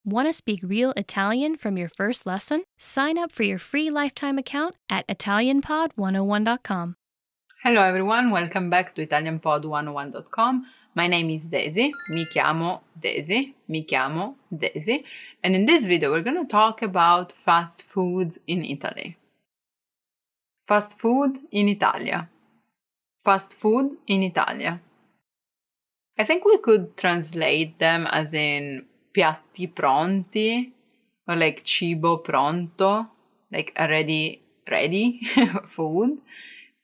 Want to speak real Italian from your first lesson? Sign up for your free lifetime account at ItalianPod101.com. Hello everyone, welcome back to ItalianPod101.com. My name is Daisy, mi chiamo Daisy, and in this video we're going to talk about fast foods in Italy. Fast food in Italia. Fast food in Italia. I think we could translate them as in piatti pronti, or like cibo pronto, like already ready food.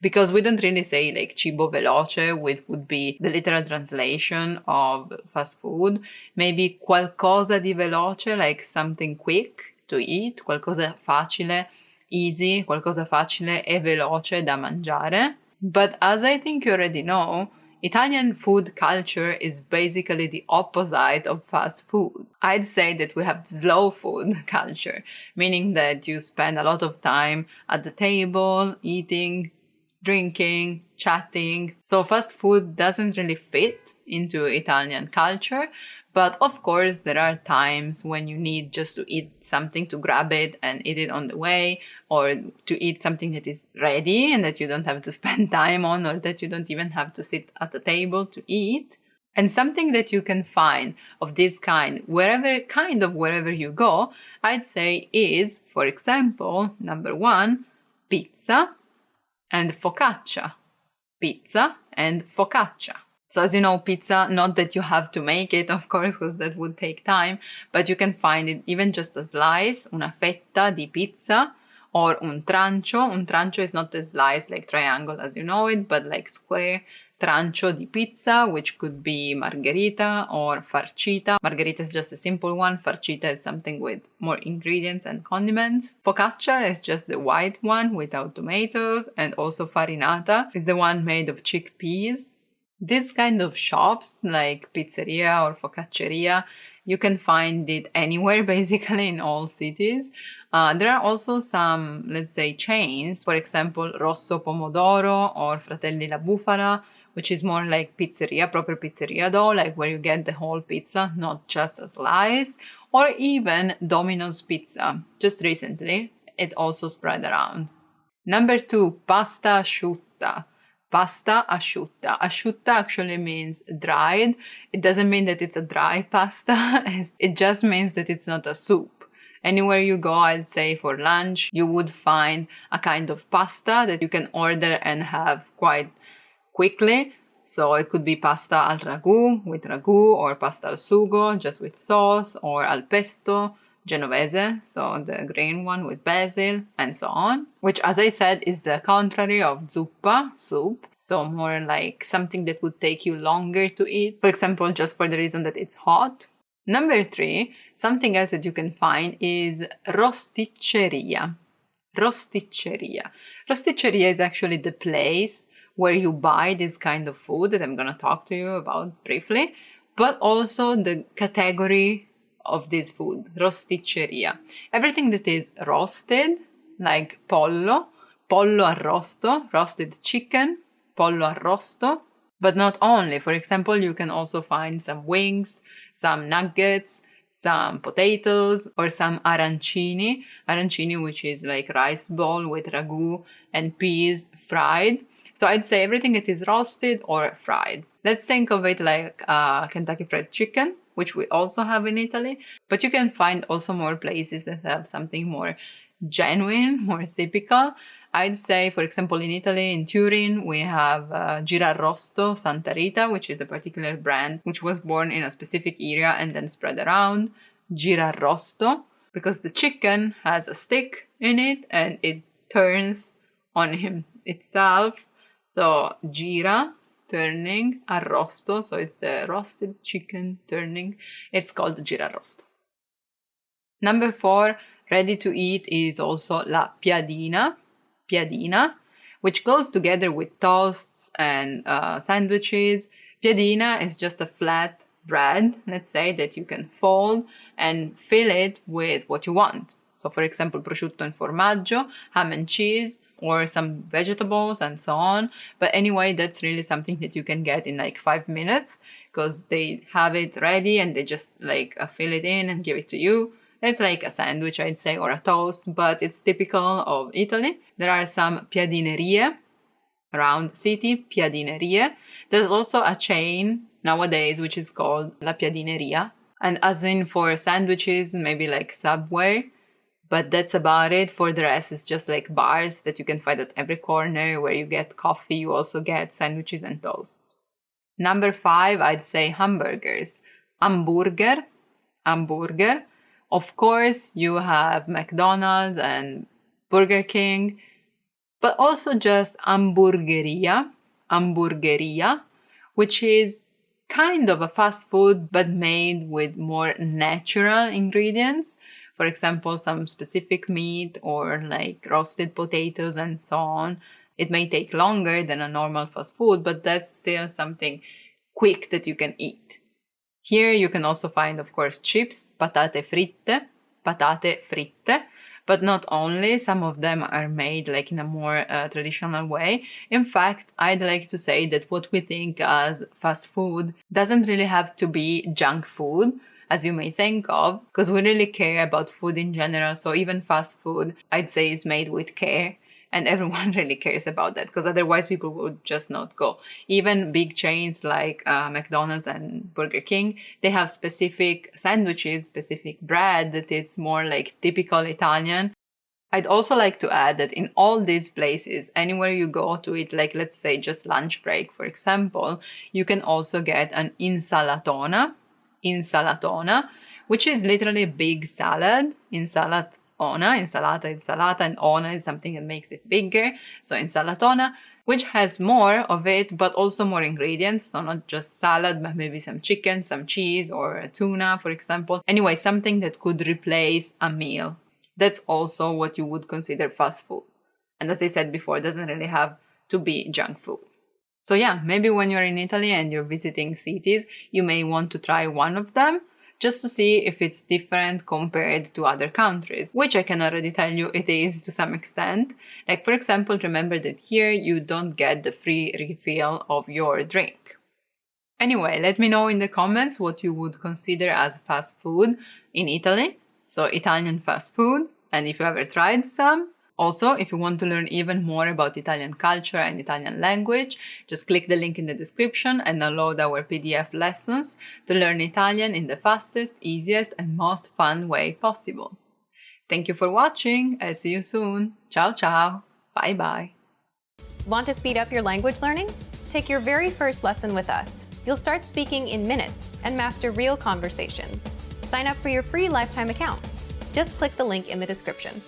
Because we don't really say like cibo veloce, which would be the literal translation of fast food. Maybe qualcosa di veloce, like something quick to eat, qualcosa facile, easy, qualcosa facile e veloce da mangiare. But as I think you already know, Italian food culture is basically the opposite of fast food. I'd say that we have slow food culture, meaning that you spend a lot of time at the table, eating, drinking, chatting. So fast food doesn't really fit into Italian culture, but of course there are times when you need just to eat something, to grab it and eat it on the way, or to eat something that is ready and that you don't have to spend time on, or that you don't even have to sit at the table to eat. And something that you can find of this kind wherever you go, I'd say is, for example, number one, pizza and focaccia. Pizza and focaccia. So as you know, pizza, not that you have to make it, of course, because that would take time, but you can find it even just a slice, una fetta di pizza, or un trancio. Un trancio is not a slice like triangle as you know it, but like square. Trancio di pizza, which could be margherita or farcita. Margherita is just a simple one. Farcita is something with more ingredients and condiments. Focaccia is just the white one without tomatoes, and also farinata is the one made of chickpeas. This kind of shops, like pizzeria or focacceria, you can find it anywhere, basically in all cities. There are also some, let's say, chains, for example, Rosso Pomodoro or Fratelli la Bufala, which is more like pizzeria, proper pizzeria though, like where you get the whole pizza, not just a slice, or even Domino's pizza. Just recently, it also spread around. Number two, pasta asciutta. Pasta asciutta. Asciutta actually means dried. It doesn't mean that it's a dry pasta. It just means that it's not a soup. Anywhere you go, I'd say for lunch, you would find a kind of pasta that you can order and have quite quickly. So it could be pasta al ragù with ragù, or pasta al sugo just with sauce, or al pesto genovese, so the green one with basil, and so on, which, as I said, is the contrary of zuppa, soup, so more like something that would take you longer to eat, for example, just for the reason that it's hot. Number three, something else that you can find is rosticceria. Rosticceria. Rosticceria is actually the place where you buy this kind of food that I'm going to talk to you about briefly, but also the category of this food, rosticceria. Everything that is roasted, like pollo arrosto, roasted chicken, pollo arrosto, but not only. For example, you can also find some wings, some nuggets, some potatoes, or some arancini. Arancini, which is like rice ball with ragu and peas fried. So I'd say everything that is roasted or fried. Let's think of it like Kentucky Fried Chicken, which we also have in Italy, but you can find also more places that have something more genuine, more typical. I'd say, for example, in Italy, in Turin, we have Girarrosto Santa Rita, which is a particular brand which was born in a specific area and then spread around. Girarrosto, because the chicken has a stick in it and it turns on him itself. So gira, turning, arrosto, so it's the roasted chicken turning. It's called girarrosto. Number four, ready to eat, is also la piadina, which goes together with toasts and sandwiches. Piadina is just a flat bread, let's say, that you can fold and fill it with what you want. So for example, prosciutto and formaggio, ham and cheese, or some vegetables and so on. But anyway, that's really something that you can get in like 5 minutes, because they have it ready and they just like fill it in and give it to you. It's like a sandwich, I'd say, or a toast, but it's typical of Italy. There are some piadinerie around the city, piadinerie. There's also a chain nowadays which is called La Piadineria, and as in for sandwiches, maybe like Subway, but that's about it. For the rest, it's just like bars that you can find at every corner where you get coffee, you also get sandwiches and toasts. Number 5, I'd say hamburgers. Hamburger. Of course, you have McDonald's and Burger King, but also just hamburgeria, which is kind of a fast food but made with more natural ingredients. For example, some specific meat or like roasted potatoes and so on. It may take longer than a normal fast food, but that's still something quick that you can eat. Here you can also find, of course, chips, patate fritte, but not only. Some of them are made like in a more traditional way. In fact, I'd like to say that what we think as fast food doesn't really have to be junk food, as you may think of, because we really care about food in general. So even fast food, I'd say, is made with care. And everyone really cares about that, because otherwise people would just not go. Even big chains like McDonald's and Burger King, they have specific sandwiches, specific bread that it's more like typical Italian. I'd also like to add that in all these places, anywhere you go to eat, like let's say just lunch break, for example, you can also get an insalatona, which is literally a big salad. Insalata is salata, and ona is something that makes it bigger. So insalatona, which has more of it, but also more ingredients. So not just salad, but maybe some chicken, some cheese, or tuna, for example. Anyway, something that could replace a meal. That's also what you would consider fast food. And as I said before, it doesn't really have to be junk food. So yeah, maybe when you're in Italy and you're visiting cities, you may want to try one of them, just to see if it's different compared to other countries, which I can already tell you it is to some extent. Like, for example, remember that here you don't get the free refill of your drink. Anyway, let me know in the comments what you would consider as fast food in Italy, so Italian fast food, and if you ever tried some. Also, if you want to learn even more about Italian culture and Italian language, just click the link in the description and download our PDF lessons to learn Italian in the fastest, easiest, and most fun way possible. Thank you for watching. I'll see you soon. Ciao ciao. Bye bye. Want to speed up your language learning? Take your very first lesson with us. You'll start speaking in minutes and master real conversations. Sign up for your free lifetime account. Just click the link in the description.